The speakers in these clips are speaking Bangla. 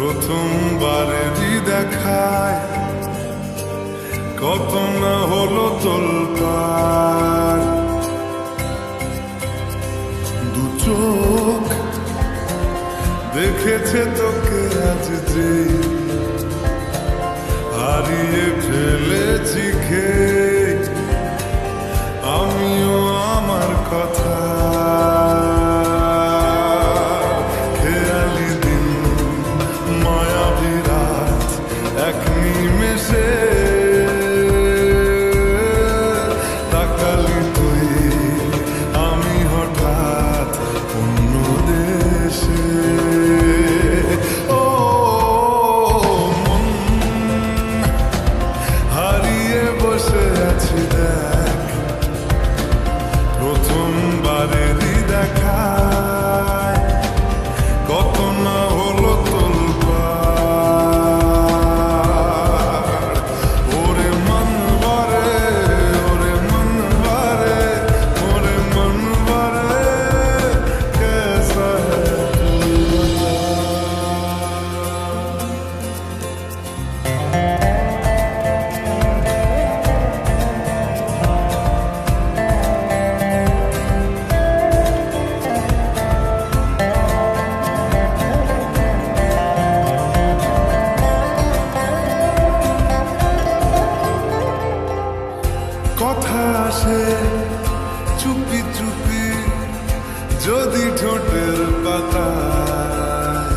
প্রথমবারেরই দেখায় কত না হলো তোলপাড়। দু চোখ দেখেছে তোকে আজ যে হারিয়ে ফেলেছি খেয়ে আমিও আমার কথা। খেয়ালি দিন মায়াবী রাত এক নিমেষে তাকালি তুই আমি হঠাৎ অন্য দেশে। ও মন হারিয়ে বসে আছি দেখ প্রথমবারেরই দেখায় কত না হলো তোলপাড়। ওরে মন বারে ওরে মন বারে ওরে মন বারে कैसा है तू बता। কথা আসে চুপি চুপি যদি ঠোঁটের পাতায়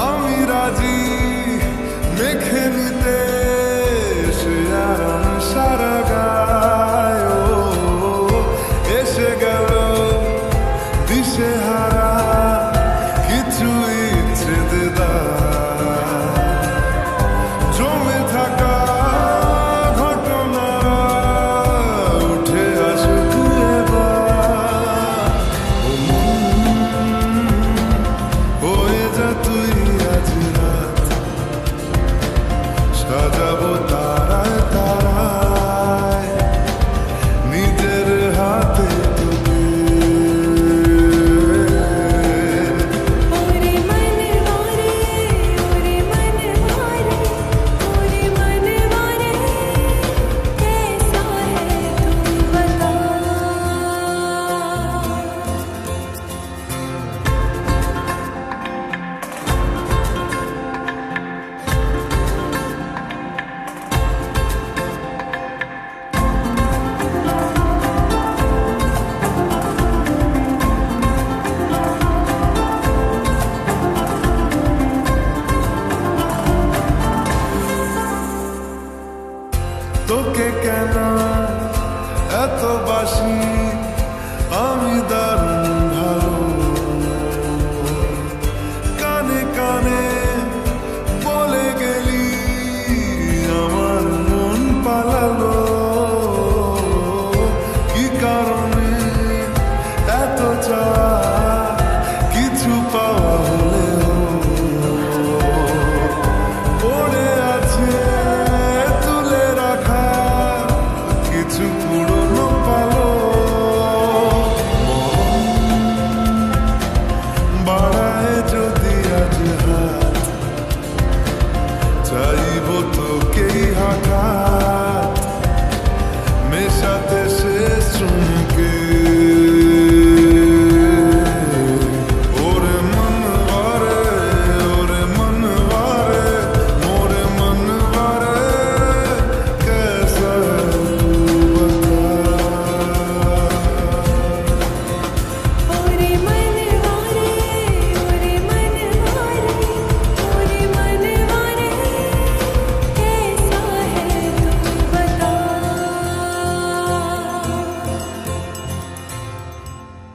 আমি রাজি মেখে নিতে সে আরাম সারা গায়। ও এসে গেল দিশে হারা কিছু ইচ্ছে দেদার জমে থাকা সাজাবো তারায় তারায় নিজের হাতে তোকে। ওরে মন বারে ওরে মন বারে ওরে মন বারে कैसा है तू बता। তোকে কেন এত বাসি